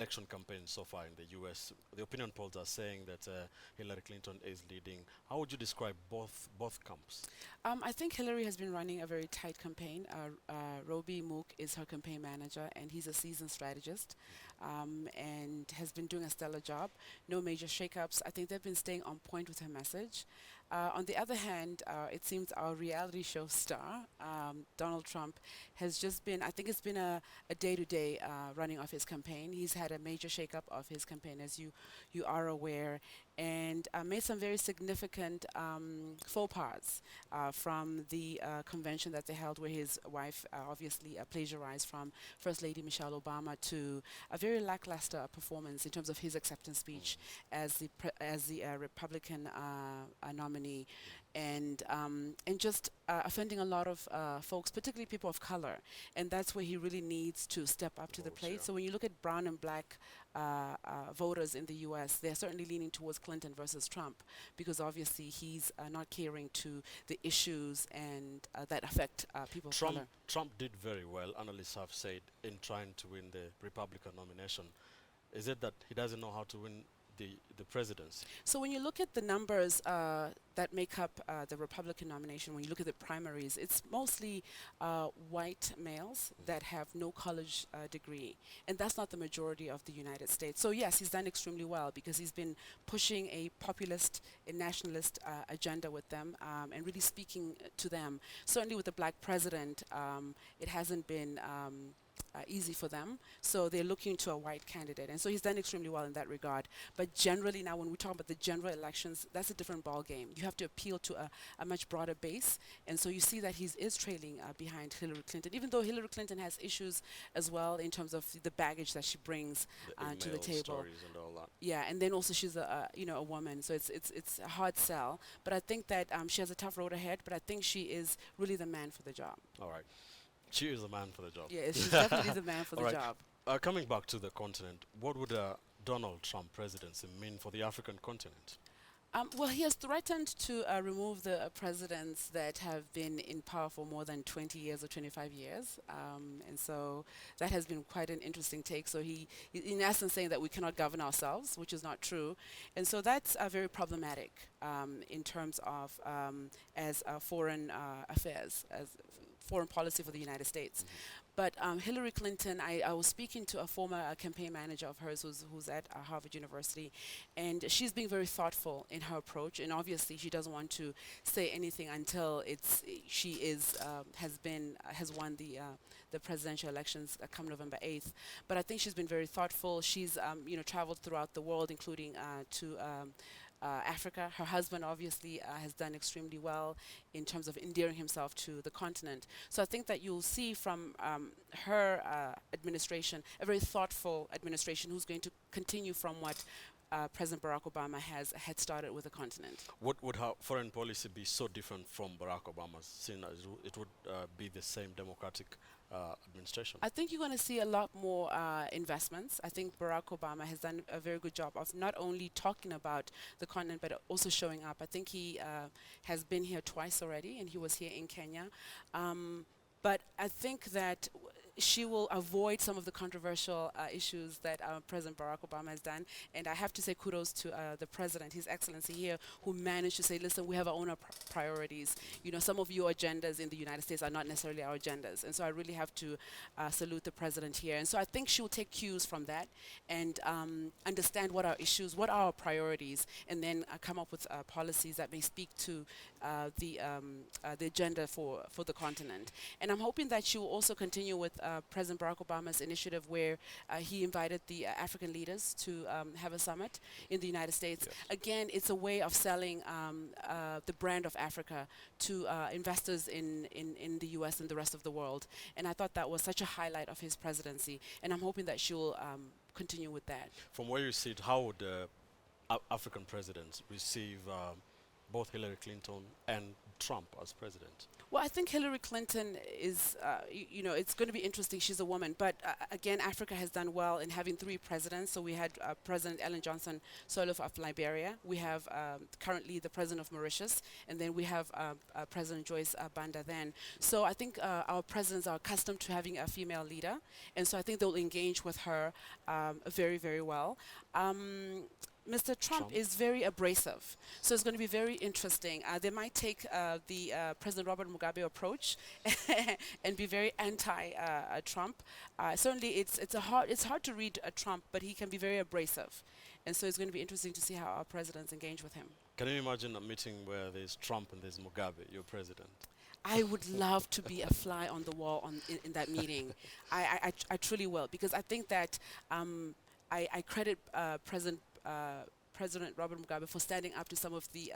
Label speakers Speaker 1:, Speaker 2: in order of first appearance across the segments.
Speaker 1: election campaign so far in the U.S., the opinion polls are saying that Hillary Clinton is leading. How would you describe both camps?
Speaker 2: I think Hillary has been running a very tight campaign. Roby Mook is her campaign manager, and he's a seasoned strategist, and has been doing a stellar job. No major shakeups. I think they've been staying on point with her message. On the other hand, it seems our reality show star, Donald Trump, has just been, I think it's been a day-to-day running of his campaign. He's had a major shakeup of his campaign, as you are aware, and made some very significant faux pas from the convention that they held, where his wife obviously plagiarized from First Lady Michelle Obama, to a very lackluster performance in terms of his acceptance speech as the Republican nominee, and just offending a lot of folks, particularly people of color, and that's where he really needs to step up to the
Speaker 1: Votes,
Speaker 2: plate.
Speaker 1: yeah.
Speaker 2: So when you look at brown and black voters in the U.S., they're certainly leaning towards Clinton versus Trump, because obviously he's not catering to the issues and that affect people of
Speaker 1: Trump
Speaker 2: color.
Speaker 1: Trump did very well, analysts have said, in trying to win the Republican nomination. Is it that he doesn't know how to win the presidency?
Speaker 2: So when you look at the numbers that make up the Republican nomination, when you look at the primaries, it's mostly white males that have no college degree, and that's not the majority of the United States. So yes, he's done extremely well because he's been pushing a populist, a nationalist agenda with them, and really speaking to them. Certainly with the black president, it hasn't been easy for them. So they're looking to a white candidate. And so he's done extremely well in that regard. But generally now, when we talk about the general elections, that's a different ball game. You have to appeal to a much broader base. And so you see that he is trailing behind Hillary Clinton, even though Hillary Clinton has issues as well in terms of the baggage that she brings
Speaker 1: The
Speaker 2: to the
Speaker 1: email
Speaker 2: table.
Speaker 1: stories and all that.
Speaker 2: Yeah, and then also she's a woman, so it's a hard sell. But I think that she has a tough road ahead. But I think she is really the man for the job.
Speaker 1: All right. She is the man for the job.
Speaker 2: Yeah, she's definitely the man for
Speaker 1: All
Speaker 2: the
Speaker 1: right.
Speaker 2: job.
Speaker 1: Coming back to the continent, what would a Donald Trump presidency mean for the African continent?
Speaker 2: Well, he has threatened to remove the presidents that have been in power for more than 20 years or 25 years. And so that has been quite an interesting take. So in essence, saying that we cannot govern ourselves, which is not true. And so that's very problematic in terms of as foreign affairs, as foreign policy for the United States. But Hillary Clinton, I was speaking to a former campaign manager of hers who's at Harvard University, and she's being very thoughtful in her approach. And obviously, she doesn't want to say anything until she has won the presidential elections come November 8th. But I think she's been very thoughtful. She's traveled throughout the world, including to Africa. Her husband obviously has done extremely well in terms of endearing himself to the continent. So I think that you'll see from her administration a very thoughtful administration who's going to continue from what President Barack Obama had started with the continent.
Speaker 1: What would her foreign policy be so different from Barack Obama's, seeing as it would be the same democratic administration?
Speaker 2: I think you're going to see a lot more investments. I think Barack Obama has done a very good job of not only talking about the continent, but also showing up. I think he has been here twice already, and he was here in Kenya. But I think that she will avoid some of the controversial issues that President Barack Obama has done. And I have to say kudos to the president, His Excellency here, who managed to say, listen, we have our own priorities. You know, some of your agendas in the United States are not necessarily our agendas. And so I really have to salute the president here. And so I think she'll take cues from that and understand what our issues, what are our priorities, and then come up with policies that may speak to the agenda for the continent. And I'm hoping that she will also continue with President Barack Obama's initiative where he invited the African leaders to have a summit in the United States.
Speaker 1: Yes.
Speaker 2: Again, it's a way of selling the brand of Africa to investors in the U.S. and the rest of the world. And I thought that was such a highlight of his presidency. And I'm hoping that she will continue with that.
Speaker 1: From where you sit, how would African presidents receive both Hillary Clinton and Trump as president?
Speaker 2: Well, I think Hillary Clinton is, it's going to be interesting. She's a woman. But again, Africa has done well in having three presidents. So we had President Ellen Johnson Sirleaf of Liberia. We have currently the president of Mauritius. And then we have President Joyce Banda then. So I think our presidents are accustomed to having a female leader. And so I think they'll engage with her very, very well. Mr. Trump is very abrasive, so it's going to be very interesting. They might take the President Robert Mugabe approach and be very anti-Trump. Certainly, it's hard to read Trump, but he can be very abrasive, and so it's going to be interesting to see how our presidents engage with him.
Speaker 1: Can you imagine a meeting where there's Trump and there's Mugabe, your president?
Speaker 2: I would love to be a fly on the wall in that meeting. I truly will, because I think that I credit President Robert Mugabe for standing up to some of the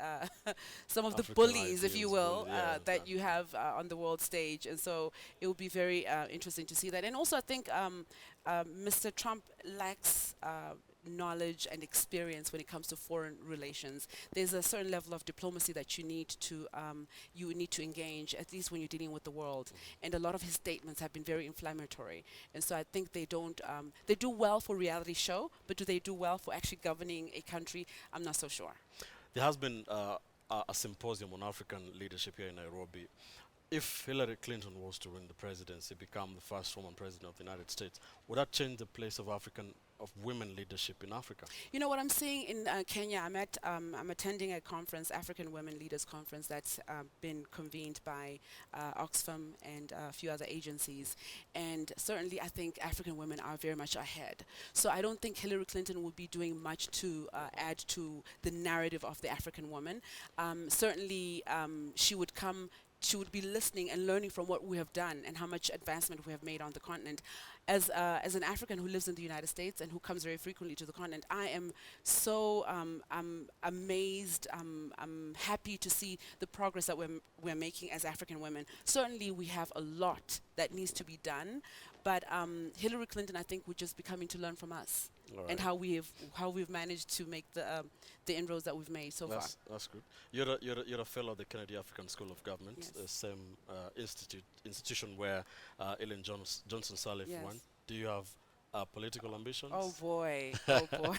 Speaker 2: bullies, if you will, that you have on the world stage, and so it will be very interesting to see that. And also, I think Mr. Trump lacks knowledge and experience when it comes to foreign relations. There's a certain level of diplomacy that you need to engage, at least when you're dealing with the world. And a lot of his statements have been very inflammatory. And so I think they do well for reality show, but do they do well for actually governing a country? I'm not so sure.
Speaker 1: There has been a symposium on African leadership here in Nairobi. If Hillary Clinton was to win the presidency, become the first woman president of the United States, would that change the place of women leadership in Africa?
Speaker 2: You know what I'm seeing in Kenya? I'm attending a conference, African Women Leaders Conference, that's been convened by Oxfam and a few other agencies. And certainly, I think African women are very much ahead. So I don't think Hillary Clinton will be doing much to add to the narrative of the African woman. Certainly, she would be listening and learning from what we have done and how much advancement we have made on the continent. As an African who lives in the United States and who comes very frequently to the continent, I am so I'm amazed. I'm happy to see the progress that we're making as African women. Certainly, we have a lot that needs to be done, but Hillary Clinton, I think, would just be coming to learn from us. Right. And how we've managed to make the inroads that we've made so far.
Speaker 1: That's good. You're a fellow of the Kennedy African School of Government, yes. The same institution where Ellen Johnson Sirleaf went. Do you have political ambitions?
Speaker 2: Oh boy, oh boy.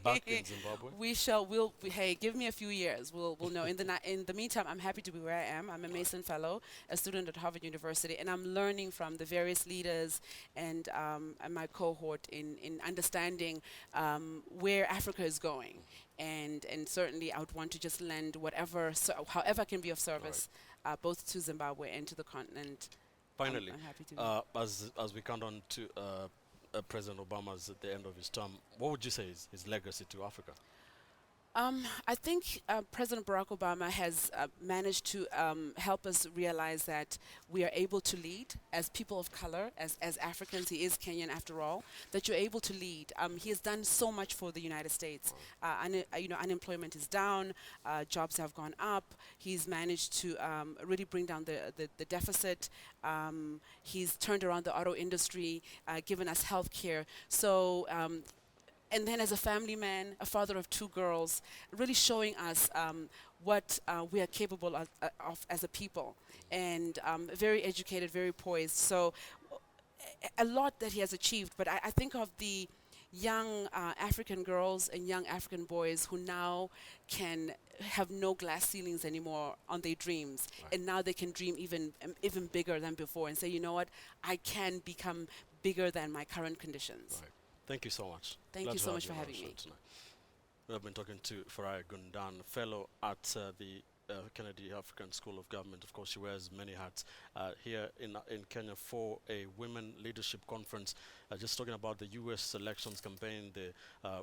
Speaker 1: Back in Zimbabwe.
Speaker 2: Hey, give me a few years. We'll know. In the meantime, I'm happy to be where I am. I'm a Mason Fellow, a student at Harvard University, and I'm learning from the various leaders and my cohort in understanding where Africa is going. And certainly, I would want to just lend however can be of service, both to Zimbabwe and to the continent.
Speaker 1: Finally,
Speaker 2: I'm happy to
Speaker 1: as we count on to President Obama's at the end of his term, what would you say is his legacy to Africa?
Speaker 2: I think President Barack Obama has managed to help us realize that we are able to lead as people of color, as Africans. He is Kenyan after all. That you're able to lead. He has done so much for the United States. Unemployment is down, jobs have gone up. He's managed to really bring down the deficit. He's turned around the auto industry, given us health care. So. And then as a family man, a father of two girls, really showing us what we are capable of as a people. And very educated, very poised. So a lot that he has achieved. But I think of the young African girls and young African boys who now can have no glass ceilings anymore on their dreams. Right. And now they can dream even bigger than before and say, you know what, I can become bigger than my current conditions.
Speaker 1: Right. Thank you so much.
Speaker 2: Thank you so much for having me.
Speaker 1: We have been talking to Farai Gundan, fellow at the Kennedy African School of Government. Of course, she wears many hats here in Kenya for a women leadership conference. Just talking about the U.S. elections campaign, the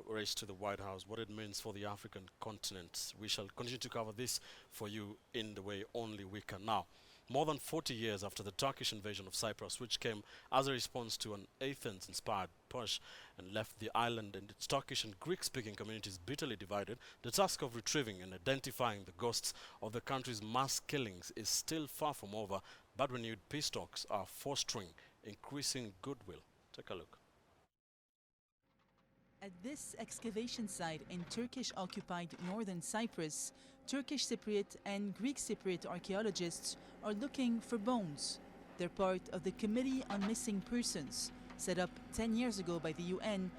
Speaker 1: race to the White House, what it means for the African continent. We shall continue to cover this for you in the way only we can now. More than 40 years after the Turkish invasion of Cyprus, which came as a response to an Athens-inspired push and left the island and its Turkish and Greek-speaking communities bitterly divided, the task of retrieving and identifying the ghosts of the country's mass killings is still far from over, but renewed peace talks are fostering increasing goodwill. Take a look.
Speaker 3: At this excavation site in Turkish-occupied northern Cyprus, Turkish Cypriot and Greek Cypriot archaeologists are looking for bones. They're part of the Committee on Missing Persons, set up 10 years ago by the UN